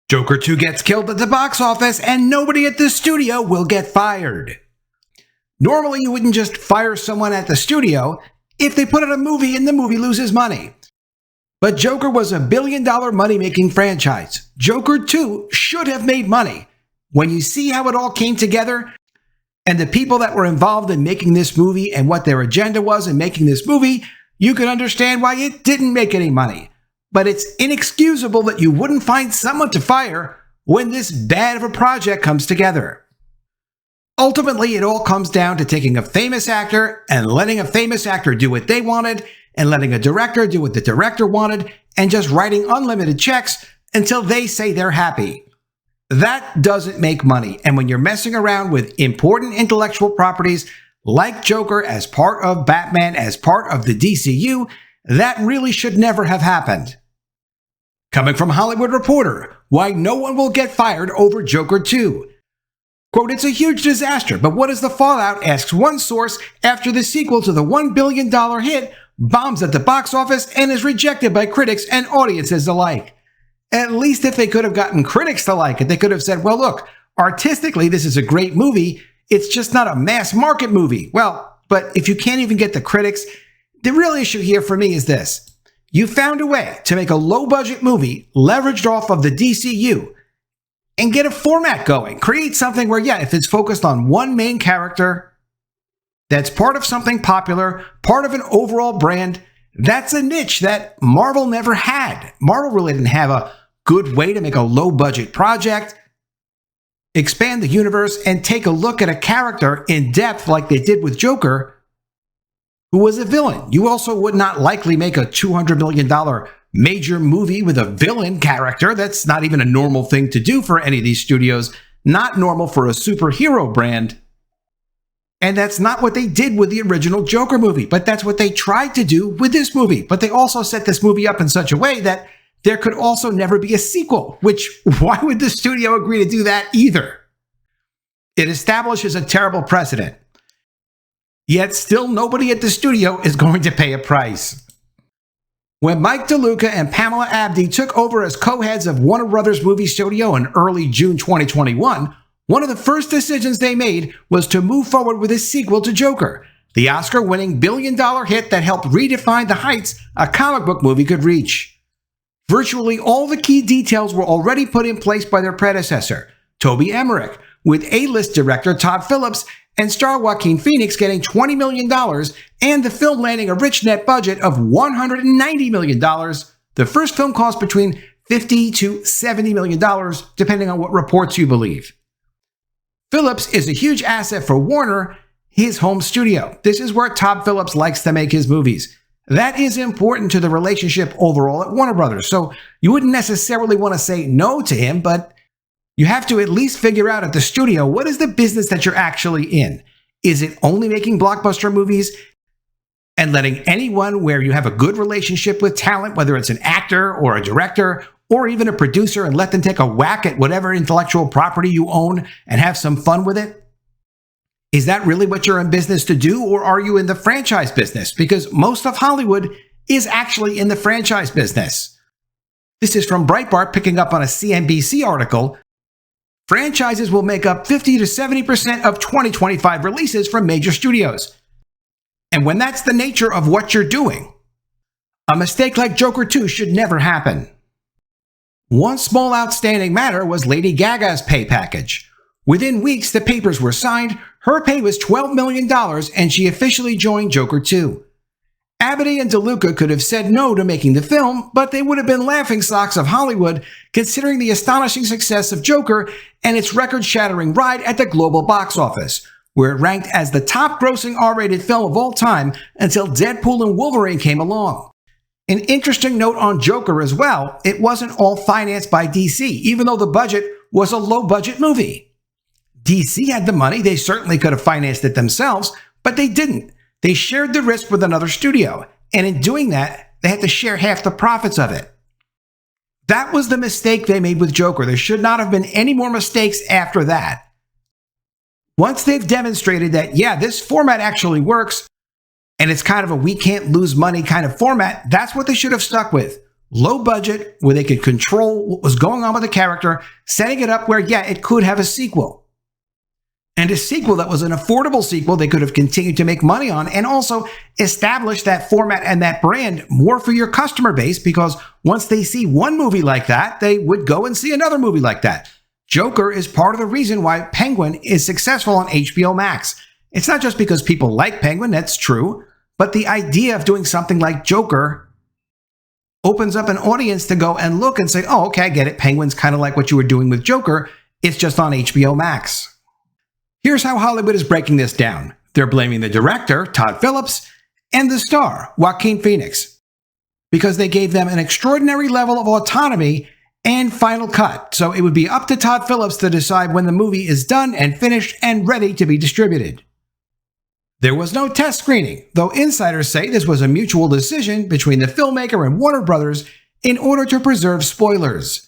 Joker 2 gets killed at the box office and nobody at the studio will get fired. Normally, you wouldn't just fire someone at the studio if they put out a movie and the movie loses money. But Joker was a billion-dollar money-making franchise. Joker 2 should have made money. When you see how it all came together, and the people that were involved in making this movie and what their agenda was in making this movie, you can understand why it didn't make any money. But it's inexcusable that you wouldn't find someone to fire when this bad of a project comes together. Ultimately, it all comes down to taking a famous actor and letting a famous actor do what they wanted, and letting a director do what the director wanted, and just writing unlimited checks until they say they're happy. That doesn't make money, and when you're messing around with important intellectual properties like Joker as part of Batman, as part of the DCU, that really should never have happened. Coming from Hollywood Reporter, why no one will get fired over Joker 2. Quote, "It's a huge disaster, but what is the fallout?" asks one source after the sequel to the $1 billion hit bombs at the box office and is rejected by critics and audiences alike. At least if they could have gotten critics to like it, they could have said, well, look, artistically, this is a great movie. It's just not a mass market movie. Well, but if you can't even get the critics, the real issue here for me is this. You found a way to make a low-budget movie leveraged off of the DCU and get a format going. Create something where, yeah, if it's focused on one main character that's part of something popular, part of an overall brand, that's a niche that Marvel never had. Marvel really didn't have a good way to make a low-budget project, expand the universe, and take a look at a character in depth like they did with Joker, who was a villain. You also would not likely make a $200 million major movie with a villain character. That's not even a normal thing to do for any of these studios, not normal for a superhero brand. And that's not what they did with the original Joker movie, but that's what they tried to do with this movie. But they also set this movie up in such a way that there could also never be a sequel, which why would the studio agree to do that either? It establishes a terrible precedent. Yet still nobody at the studio is going to pay a price. When Mike DeLuca and Pamela Abdy took over as co-heads of Warner Brothers Movie Studio in early June 2021, one of the first decisions they made was to move forward with a sequel to Joker, the Oscar-winning billion-dollar hit that helped redefine the heights a comic book movie could reach. Virtually all the key details were already put in place by their predecessor, Toby Emmerich, with A-list director Todd Phillips and star Joaquin Phoenix getting $20 million and the film landing a rich net budget of $190 million. The first film cost between $50 to $70 million, depending on what reports you believe. Phillips is a huge asset for Warner, his home studio. This is where Todd Phillips likes to make his movies. That is important to the relationship overall at Warner Brothers, so you wouldn't necessarily want to say no to him, but you have to at least figure out at the studio, what is the business that you're actually in? Is it only making blockbuster movies and letting anyone where you have a good relationship with talent, whether it's an actor or a director or even a producer, and let them take a whack at whatever intellectual property you own and have some fun with it? Is that really what you're in business to do, or are you in the franchise business? Because most of Hollywood is actually in the franchise business. This is from Breitbart, picking up on a CNBC article. Franchises will make up 50 to 70% of 2025 releases from major studios. And when that's the nature of what you're doing, a mistake like Joker 2 should never happen. One small outstanding matter was Lady Gaga's pay package. Within weeks, the papers were signed, her pay was $12 million, and she officially joined Joker 2. Abdy and DeLuca could have said no to making the film, but they would have been laughingstocks of Hollywood, considering the astonishing success of Joker and its record-shattering ride at the global box office, where it ranked as the top-grossing R-rated film of all time until Deadpool and Wolverine came along. An interesting note on Joker as well, it wasn't all financed by DC, even though the budget was a low-budget movie. DC had the money, they certainly could have financed it themselves, but they didn't. They shared the risk with another studio, and in doing that, they had to share half the profits of it. That was the mistake they made with Joker. There should not have been any more mistakes after that. Once they've demonstrated that, yeah, this format actually works, and it's kind of a we can't lose money kind of format, that's what they should have stuck with. low budget, where they could control what was going on with the character, setting it up where, yeah, it could have a sequel. And a sequel that was an affordable sequel they could have continued to make money on, and also establish that format and that brand more for your customer base, because once they see one movie like that, they would go and see another movie like that. Joker is part of the reason why Penguin is successful on HBO Max. It's not just because people like Penguin, that's true, but the idea of doing something like Joker opens up an audience to go and look and say, oh, okay, I get it. Penguin's kind of like what you were doing with Joker. It's just on HBO Max. Here's how Hollywood is breaking this down. They're blaming the director, Todd Phillips, and the star, Joaquin Phoenix, because they gave them an extraordinary level of autonomy and final cut. So it would be up to Todd Phillips to decide when the movie is done and finished and ready to be distributed. There was no test screening, though insiders say this was a mutual decision between the filmmaker and Warner Brothers in order to preserve spoilers.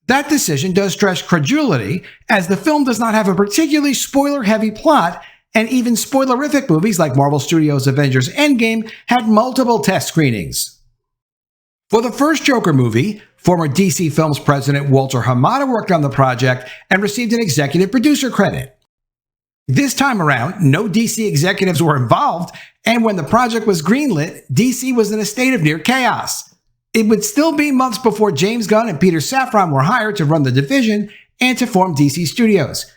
That decision does stretch credulity, as the film does not have a particularly spoiler-heavy plot, and even spoilerific movies like Marvel Studios' Avengers Endgame had multiple test screenings. For the first Joker movie, former DC Films president Walter Hamada worked on the project and received an executive producer credit. This time around, no DC executives were involved, and when the project was greenlit, DC was in a state of near chaos. It would still be months before James Gunn and Peter Safran were hired to run the division and to form DC Studios.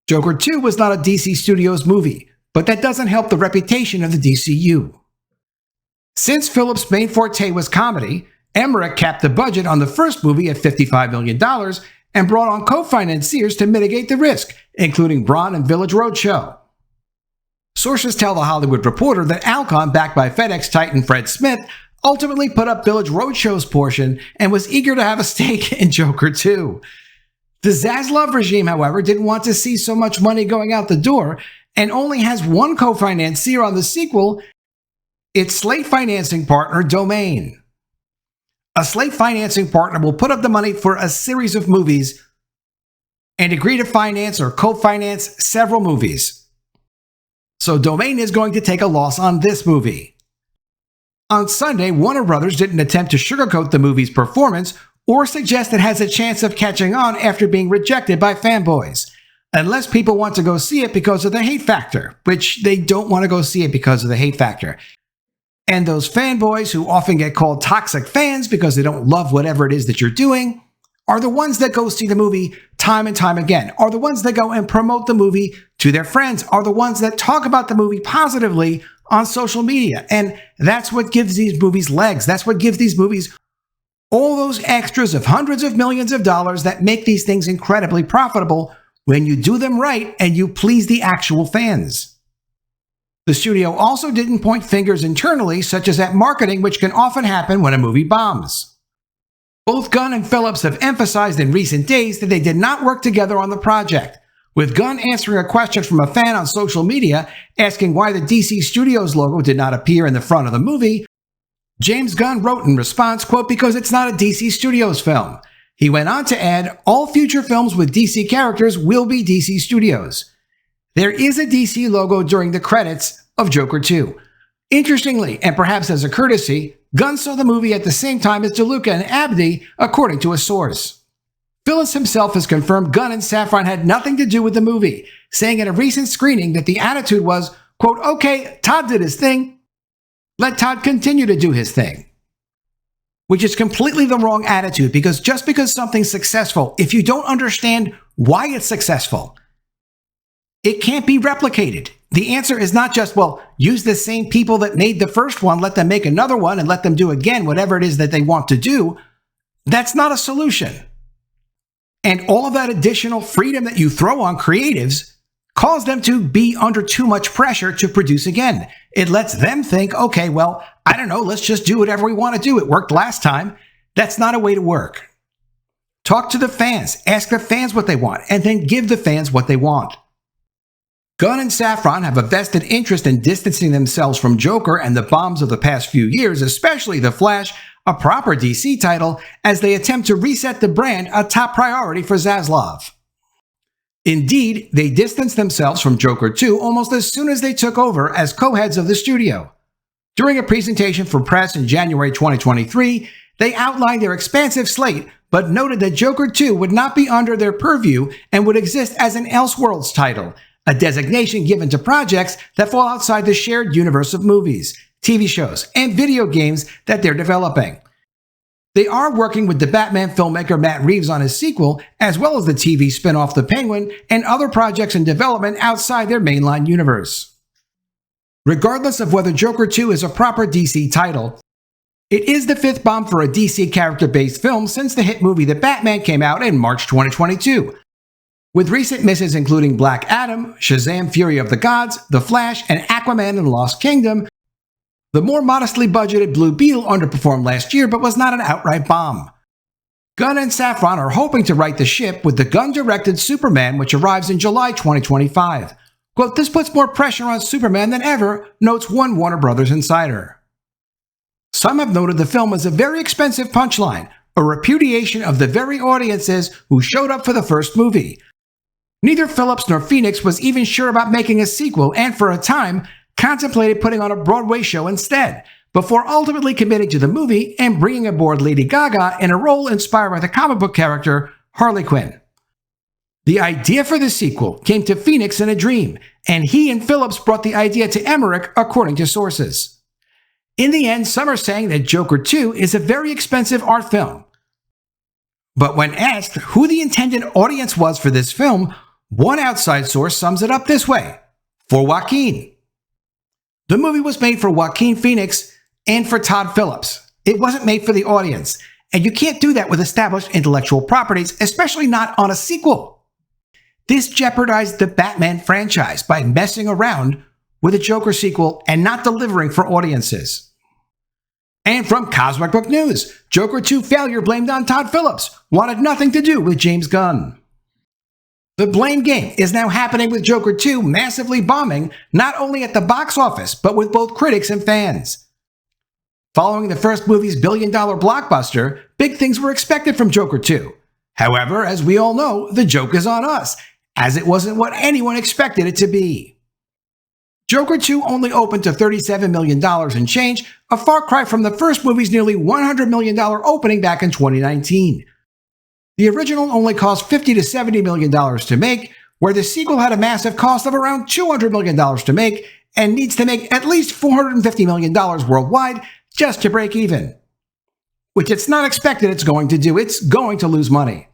Joker 2 was not a DC Studios movie, but that doesn't help the reputation of the DCU. Since Phillips' main forte was comedy, Emmerich capped the budget on the first movie at $55 million and brought on co-financiers to mitigate the risk, including Braun and Village Roadshow. Sources tell The Hollywood Reporter that Alcon, backed by FedEx titan Fred Smith, ultimately put up Village Roadshow's portion and was eager to have a stake in Joker 2. The Zaslav regime, however, didn't want to see so much money going out the door and only has one co-financier on the sequel, its Slate financing partner, Domain. A Slate financing partner will put up the money for a series of movies and agree to finance or co-finance several movies. So Domain is going to take a loss on this movie. On Sunday, Warner Brothers didn't attempt to sugarcoat the movie's performance or suggest it has a chance of catching on after being rejected by fanboys, unless people want to go see it because of the hate factor, which they don't want to go see it because of the hate factor. And those fanboys, who often get called toxic fans because they don't love whatever it is that you're doing, are the ones that go see the movie time and time again, are the ones that go and promote the movie to their friends, are the ones that talk about the movie positively on social media. And that's what gives these movies legs. That's what gives these movies all those extras of hundreds of millions of dollars that make these things incredibly profitable when you do them right and you please the actual fans. The studio also didn't point fingers internally, such as at marketing, which can often happen when a movie bombs. Both Gunn and Phillips have emphasized in recent days that they did not work together on the project, with Gunn answering a question from a fan on social media asking why the DC Studios logo did not appear in the front of the movie. James Gunn wrote in response, quote, "Because it's not a DC Studios film." He went on to add, "All future films with DC characters will be DC Studios." There is a DC logo during the credits of Joker 2. Interestingly, and perhaps as a courtesy, Gunn saw the movie at the same time as DeLuca and Abdi, according to a source. Phillips himself has confirmed Gunn and Safran had nothing to do with the movie, saying in a recent screening that the attitude was, quote, "Okay, Todd did his thing. Let Todd continue to do his thing." Which is completely the wrong attitude, because just because something's successful, if you don't understand why it's successful, it can't be replicated. The answer is not just, well, use the same people that made the first one, let them make another one, and let them do again whatever it is that they want to do. That's not a solution. And all of that additional freedom that you throw on creatives cause them to be under too much pressure to produce again. It lets them think, okay, well, I don't know, let's just do whatever we want to do. It worked last time. That's not a way to work. Talk to the fans, ask the fans what they want, and then give the fans what they want. Gunn and Safran have a vested interest in distancing themselves from Joker and the bombs of the past few years, especially The Flash, a proper DC title, as they attempt to reset the brand, a top priority for Zaslav. Indeed, they distanced themselves from Joker 2 almost as soon as they took over as co-heads of the studio. During a presentation for press in January 2023, They outlined their expansive slate, but noted that Joker 2 would not be under their purview and would exist as an Elseworlds title, a designation given to projects that fall outside the shared universe of movies, TV shows, and video games that they're developing. They are working with the Batman filmmaker Matt Reeves on his sequel, as well as the TV spin-off The Penguin and other projects in development outside their mainline universe. Regardless of whether Joker 2 is a proper DC title, it is the fifth bomb for a DC character-based film since the hit movie The Batman came out in March 2022. With recent misses including Black Adam, Shazam! Fury of the Gods, The Flash, and Aquaman and the Lost Kingdom, the more modestly budgeted Blue Beetle underperformed last year but was not an outright bomb. Gunn and Safran are hoping to right the ship with the Gunn-directed Superman, which arrives in July 2025. Quote, "This puts more pressure on Superman than ever," notes one Warner Brothers insider. Some have noted the film was a very expensive punchline, a repudiation of the very audiences who showed up for the first movie. Neither Phillips nor Phoenix was even sure about making a sequel and, for a time, contemplated putting on a Broadway show instead, before ultimately committing to the movie and bringing aboard Lady Gaga in a role inspired by the comic book character Harley Quinn. The idea for the sequel came to Phoenix in a dream, and he and Phillips brought the idea to Emmerich, according to sources. In the end, some are saying that Joker 2 is a very expensive art film. But when asked who the intended audience was for this film, one outside source sums it up this way: for Joaquin. The movie was made for Joaquin Phoenix and for Todd Phillips. It wasn't made for the audience, and you can't do that with established intellectual properties, especially not on a sequel. This jeopardized the Batman franchise by messing around with a Joker sequel and not delivering for audiences. And from Cosmic Book News, Joker 2 failure blamed on Todd Phillips, wanted nothing to do with James Gunn. The blame game is now happening with Joker 2 massively bombing not only at the box office, but with both critics and fans. Following the first movie's billion-dollar blockbuster, big things were expected from Joker 2. However, as we all know, the joke is on us, as it wasn't what anyone expected it to be. Joker 2 only opened to $37 million and change, a far cry from the first movie's nearly $100 million opening back in 2019. The original only cost $50 to $70 million to make, where the sequel had a massive cost of around $200 million to make and needs to make at least $450 million worldwide just to break even. Which it's not expected it's going to do, it's going to lose money.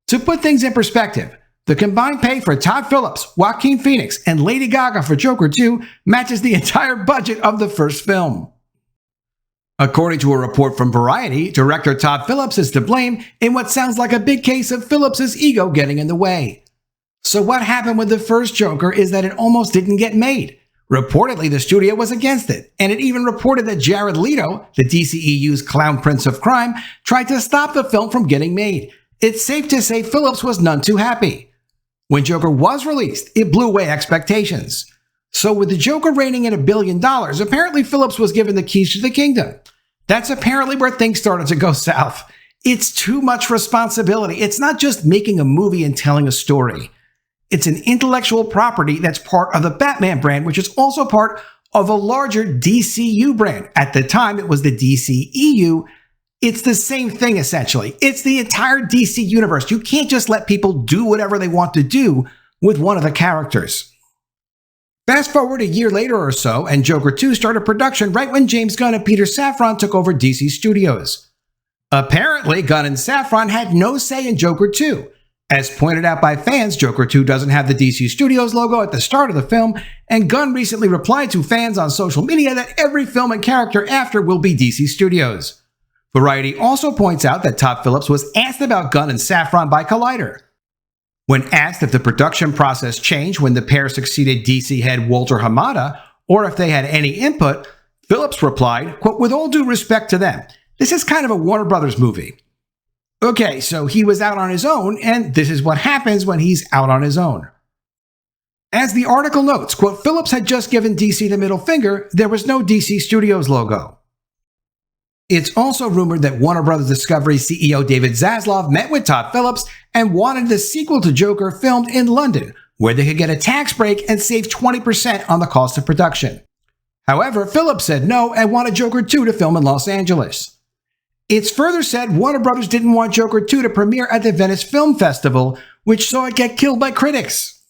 To put things in perspective, the combined pay for Todd Phillips, Joaquin Phoenix, and Lady Gaga for Joker 2 matches the entire budget of the first film. According to a report from Variety, director Todd Phillips is to blame in what sounds like a big case of Phillips' ego getting in the way. So what happened with the first Joker is that it almost didn't get made. Reportedly, the studio was against it, and it even reported that Jared Leto, the DCEU's clown prince of crime, tried to stop the film from getting made. It's safe to say Phillips was none too happy. When Joker was released, it blew away expectations. So with the Joker reigning at $1 billion, apparently Phillips was given the keys to the kingdom. That's apparently where things started to go south. It's too much responsibility. It's not just making a movie and telling a story. It's an intellectual property that's part of the Batman brand, which is also part of a larger DCU brand. At the time, it was the DCEU. It's the same thing, essentially. It's the entire DC universe. You can't just let people do whatever they want to do with one of the characters. Fast forward a year later or so, and Joker 2 started production right when James Gunn and Peter Safran took over DC Studios. Apparently, Gunn and Safran had no say in Joker 2. As pointed out by fans, Joker 2 doesn't have the DC Studios logo at the start of the film, and Gunn recently replied to fans on social media that every film and character after will be DC Studios. Variety also points out that Todd Phillips was asked about Gunn and Safran by Collider. When asked if the production process changed when the pair succeeded DC head Walter Hamada, or if they had any input, Phillips replied, quote, "With all due respect to them, this is kind of a Warner Brothers movie." Okay, so he was out on his own, and this is what happens when he's out on his own. As the article notes, quote, "Phillips had just given DC the middle finger, there was no DC Studios logo." It's also rumored that Warner Bros. Discovery CEO David Zaslav met with Todd Phillips and wanted the sequel to Joker filmed in London, where they could get a tax break and save 20% on the cost of production. However, Phillips said no and wanted Joker 2 to film in Los Angeles. It's further said Warner Brothers didn't want Joker 2 to premiere at the Venice Film Festival, which saw it get killed by critics.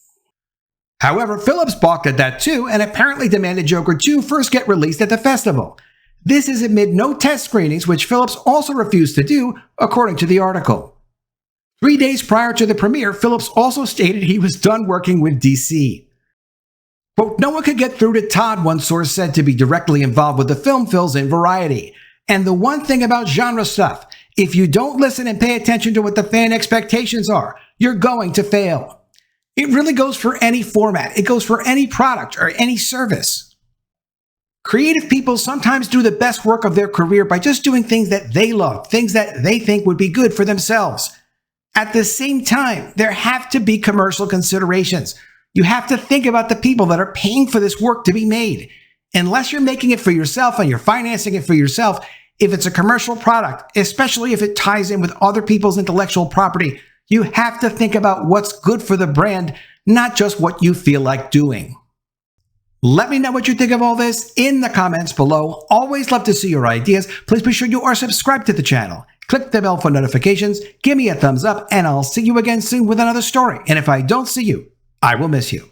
However, Phillips balked at that too, and apparently demanded Joker 2 first get released at the festival. This is amid no test screenings, which Phillips also refused to do, according to the article. 3 days prior to the premiere, Phillips also stated he was done working with DC. Quote, "No one could get through to Todd," one source said to be directly involved with the film, fills in Variety. "And the one thing about genre stuff, if you don't listen and pay attention to what the fan expectations are, you're going to fail." It really goes for any format. It goes for any product or any service. Creative people sometimes do the best work of their career by just doing things that they love, things that they think would be good for themselves. At the same time, there have to be commercial considerations. You have to think about the people that are paying for this work to be made. Unless you're making it for yourself and you're financing it for yourself, if it's a commercial product, especially if it ties in with other people's intellectual property, you have to think about what's good for the brand, not just what you feel like doing. Let me know what you think of all this in the comments below. Always love to see your ideas. Please be sure you are subscribed to the channel. Click the bell for notifications, give me a thumbs up, and I'll see you again soon with another story. And if I don't see you, I will miss you.